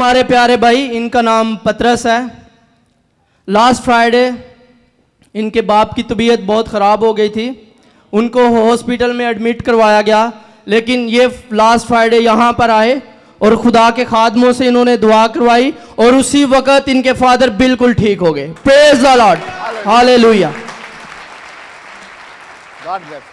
हमारे प्यारे भाई, इनका नाम पतरस है। लास्ट फ्राइडे इनके बाप की तबीयत बहुत ख़राब हो गई थी, उनको हॉस्पिटल में एडमिट करवाया गया। लेकिन ये लास्ट फ्राइडे यहाँ पर आए और खुदा के खादमों से इन्होंने दुआ करवाई और उसी वक्त इनके फादर बिल्कुल ठीक हो गए। Praise the Lord, hallelujah. God bless.